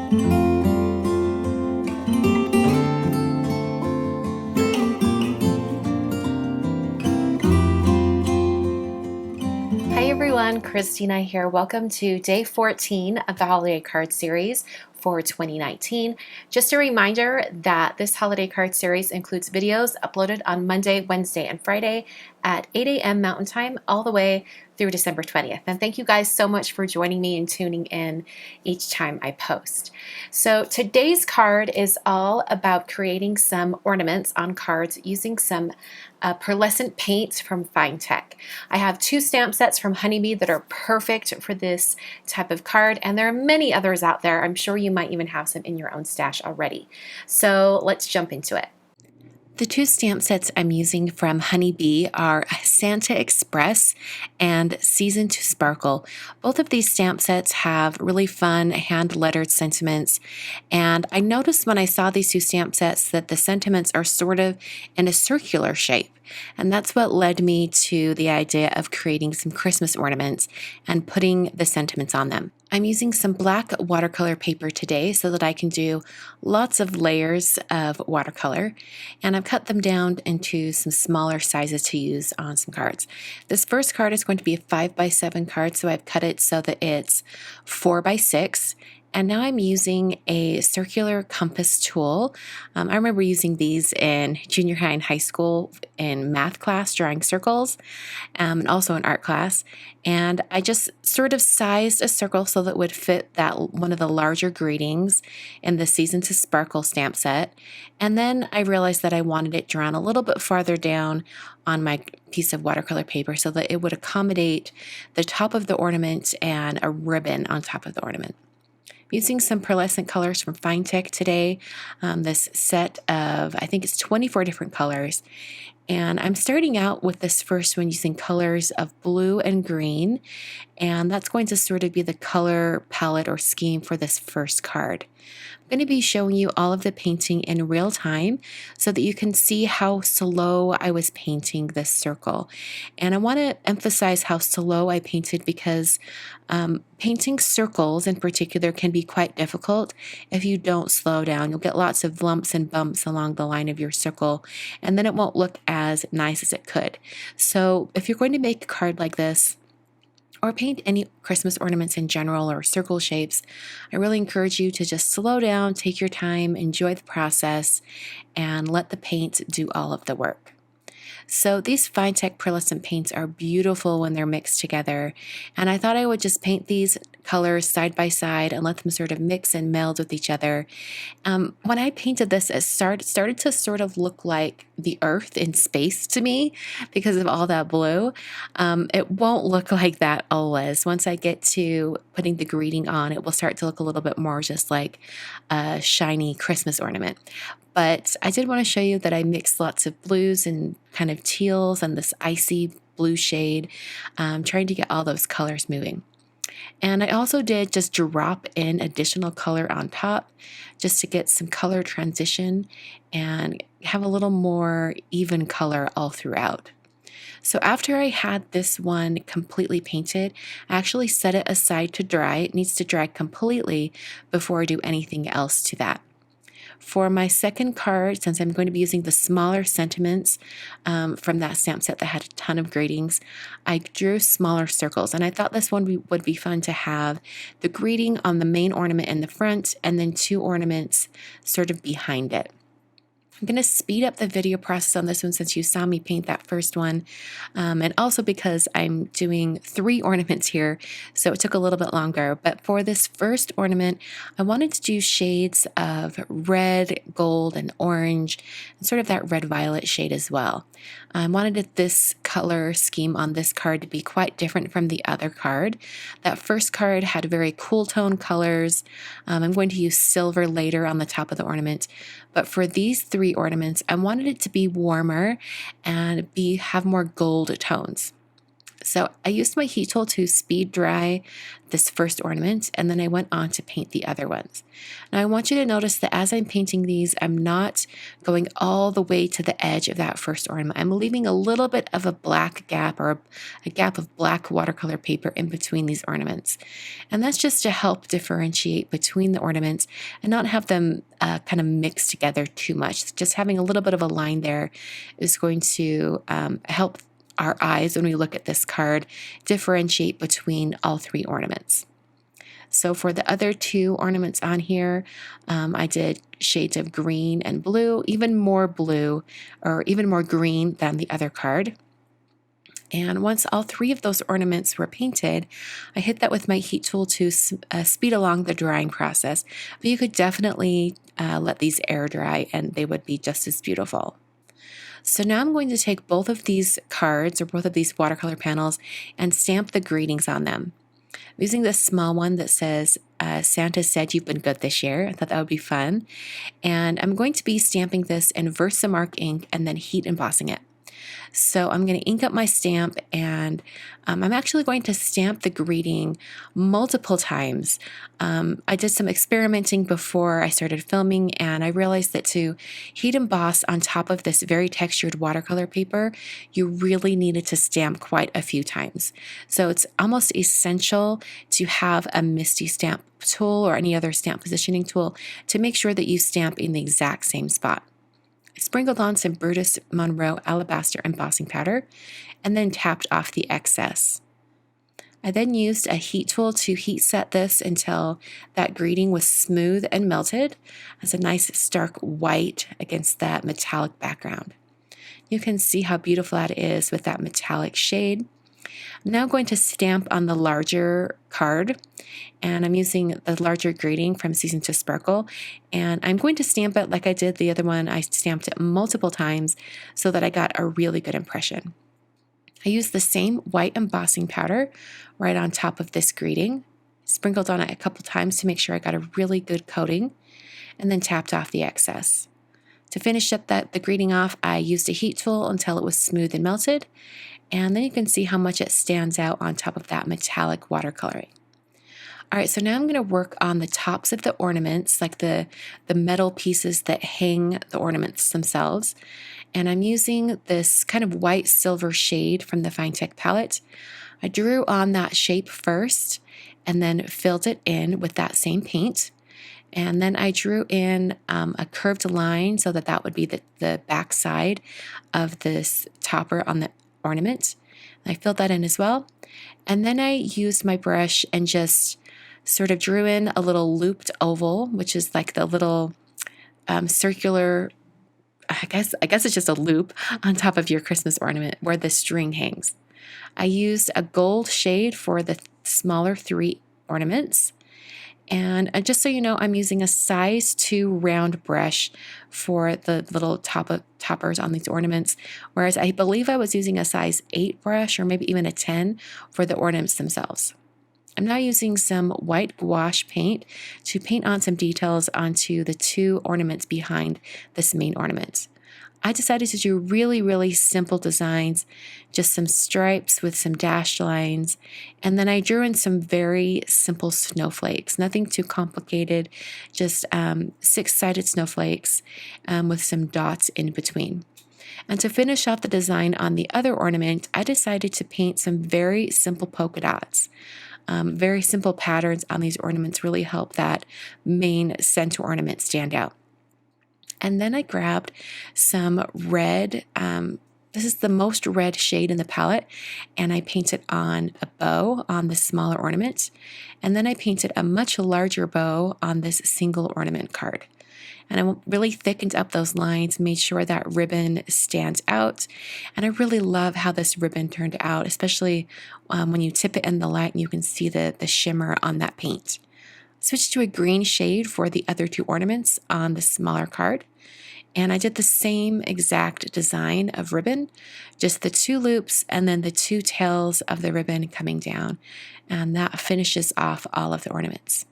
Hi everyone, Christina here. Welcome to day 14 of the holiday card series for 2019. Just a reminder that this holiday card series includes videos uploaded on Monday, Wednesday, and Friday at 8 a.m. Mountain Time all the way through December 20th. And thank you guys so much for joining me and tuning in each time I post. So today's card is all about creating some ornaments on cards using some pearlescent paint from Finetec. I have two stamp sets from Honeybee that are perfect for this type of card, and there are many others out there. I'm sure you might even have some in your own stash already. So let's jump into it. The two stamp sets I'm using from Honeybee are Santa Express and Season to Sparkle. Both of these stamp sets have really fun hand-lettered sentiments, and I noticed when I saw these two stamp sets that the sentiments are sort of in a circular shape. And that's what led me to the idea of creating some Christmas ornaments and putting the sentiments on them. I'm using some black watercolor paper today so that I can do lots of layers of watercolor, and I've cut them down into some smaller sizes to use on some cards. This first card is going to be a 5x7 card, so I've cut it so that it's 4x6. And now I'm using a circular compass tool. I remember using these in junior high and high school in math class, drawing circles, and also in art class. And I just sort of sized a circle so that it would fit that one of the larger greetings in the Season to Sparkle stamp set. And then I realized that I wanted it drawn a little bit farther down on my piece of watercolor paper so that it would accommodate the top of the ornament and a ribbon on top of the ornament. Using some pearlescent colors from Finetec today, this set of, I think it's 24 different colors. And I'm starting out with this first one using colors of blue and green. And that's going to sort of be the color palette or scheme for this first card. I'm going to be showing you all of the painting in real time so that you can see how slow I was painting this circle. And I want to emphasize how slow I painted because painting circles in particular can be quite difficult if you don't slow down. You'll get lots of lumps and bumps along the line of your circle, and then it won't look as nice as it could. So if you're going to make a card like this, or paint any Christmas ornaments in general or circle shapes, I really encourage you to just slow down, take your time, enjoy the process, and let the paint do all of the work. So these Finetec pearlescent paints are beautiful when they're mixed together, and I thought I would just paint these colors side by side and let them sort of mix and meld with each other. When I painted this, it started to sort of look like the earth in space to me because of all that blue. It won't look like that always. Once I get to putting the greeting on, it will start to look a little bit more just like a shiny Christmas ornament. But I did want to show you that I mixed lots of blues and kind of teals and this icy blue shade, trying to get all those colors moving. And I also did just drop in additional color on top just to get some color transition and have a little more even color all throughout. So after I had this one completely painted, I actually set it aside to dry. It needs to dry completely before I do anything else to that. For my second card, since I'm going to be using the smaller sentiments from that stamp set that had a ton of greetings, I drew smaller circles. And I thought this one would be fun to have the greeting on the main ornament in the front and then two ornaments sort of behind it. I'm going to speed up the video process on this one since you saw me paint that first one, and also because I'm doing 3 ornaments here, so it took a little bit longer. But for this first ornament, I wanted to do shades of red, gold, and orange, and sort of that red-violet shade as well. I wanted this color scheme on this card to be quite different from the other card. That first card had very cool tone colors. I'm going to use silver later on the top of the ornament, but for these 3 ornaments, I wanted it to be warmer and have more gold tones. So I used my heat tool to speed dry this first ornament, and then I went on to paint the other ones. Now I want you to notice that as I'm painting these, I'm not going all the way to the edge of that first ornament. I'm leaving a little bit of a black gap, or a gap of black watercolor paper in between these ornaments. And that's just to help differentiate between the ornaments and not have them kind of mixed together too much. Just having a little bit of a line there is going to help our eyes, when we look at this card, differentiate between all three ornaments. So for the other two ornaments on here, I did shades of green and blue, even more blue or even more green than the other card. And once all three of those ornaments were painted, I hit that with my heat tool to speed along the drying process. But you could definitely let these air dry and they would be just as beautiful. So now I'm going to take both of these cards, or both of these watercolor panels, and stamp the greetings on them. I'm using this small one that says, Santa said you've been good this year. I thought that would be fun. And I'm going to be stamping this in Versamark ink and then heat embossing it. So I'm going to ink up my stamp, and I'm actually going to stamp the greeting multiple times. I did some experimenting before I started filming, and I realized that to heat emboss on top of this very textured watercolor paper, you really needed to stamp quite a few times. So it's almost essential to have a MISTI stamp tool or any other stamp positioning tool to make sure that you stamp in the exact same spot. I sprinkled on some Brutus Monroe Alabaster embossing powder and then tapped off the excess. I then used a heat tool to heat set this until that greeting was smooth and melted as a nice stark white against that metallic background. You can see how beautiful that is with that metallic shade. I'm now going to stamp on the larger card, and I'm using the larger greeting from Season to Sparkle, and I'm going to stamp it like I did the other one. I stamped it multiple times so that I got a really good impression. I used the same white embossing powder right on top of this greeting, sprinkled on it a couple times to make sure I got a really good coating, and then tapped off the excess. To finish up the greeting off, I used a heat tool until it was smooth and melted, and then you can see how much it stands out on top of that metallic watercoloring. All right, so now I'm going to work on the tops of the ornaments, like the metal pieces that hang the ornaments themselves. And I'm using this kind of white silver shade from the Finetec palette. I drew on that shape first and then filled it in with that same paint. And then I drew in a curved line so that would be the back side of this topper on the ornament. I filled that in as well. And then I used my brush and just sort of drew in a little looped oval, which is like the little circular, I guess it's just a loop on top of your Christmas ornament where the string hangs. I used a gold shade for the smaller three ornaments. And just so you know, I'm using a size 2 round brush for the little toppers on these ornaments, whereas I believe I was using a size 8 brush or maybe even a 10 for the ornaments themselves. I'm now using some white gouache paint to paint on some details onto the two ornaments behind this main ornament. I decided to do really, really simple designs, just some stripes with some dashed lines, and then I drew in some very simple snowflakes, nothing too complicated, just 6-sided snowflakes with some dots in between. And to finish off the design on the other ornament, I decided to paint some very simple polka dots. Very simple patterns on these ornaments really help that main center ornament stand out. And then I grabbed some red, this is the most red shade in the palette, and I painted on a bow on the smaller ornament. And then I painted a much larger bow on this single ornament card. And I really thickened up those lines, made sure that ribbon stands out. And I really love how this ribbon turned out, especially when you tip it in the light and you can see the shimmer on that paint. Switched to a green shade for the other two ornaments on the smaller card. And I did the same exact design of ribbon, just the 2 loops and then the 2 tails of the ribbon coming down. And that finishes off all of the ornaments.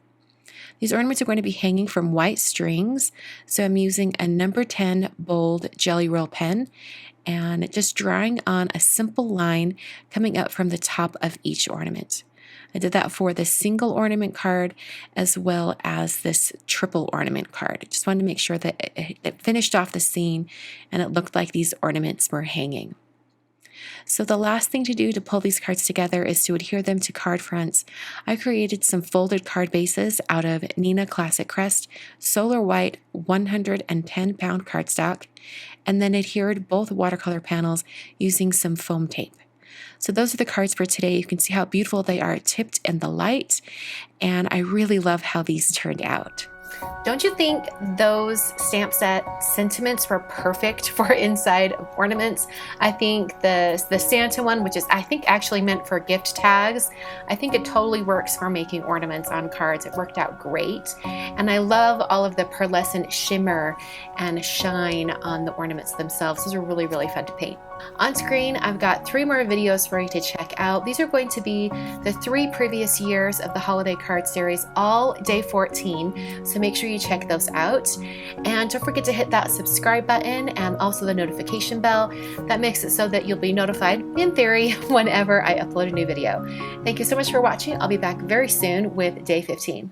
These ornaments are going to be hanging from white strings. So I'm using a number 10 bold Jelly Roll pen and just drawing on a simple line coming up from the top of each ornament. I did that for the single ornament card as well as this triple ornament card. I just wanted to make sure that it finished off the scene and it looked like these ornaments were hanging. So the last thing to do to pull these cards together is to adhere them to card fronts. I created some folded card bases out of Neenah Classic Crest Solar White 110-pound cardstock, and then adhered both watercolor panels using some foam tape. So those are the cards for today. You can see how beautiful they are tipped in the light, and I really love how these turned out. Don't you think those stamp set sentiments were perfect for inside ornaments? I think the Santa one, which is I think actually meant for gift tags, I think it totally works for making ornaments on cards. It worked out great. And I love all of the pearlescent shimmer and shine on the ornaments themselves. Those are really, really fun to paint. On screen, I've got 3 more videos for you to check out. These are going to be the 3 previous years of the holiday card series, all day 14. So make sure you check those out. And don't forget to hit that subscribe button and also the notification bell. That makes it so that you'll be notified, in theory, whenever I upload a new video. Thank you so much for watching. I'll be back very soon with day 15.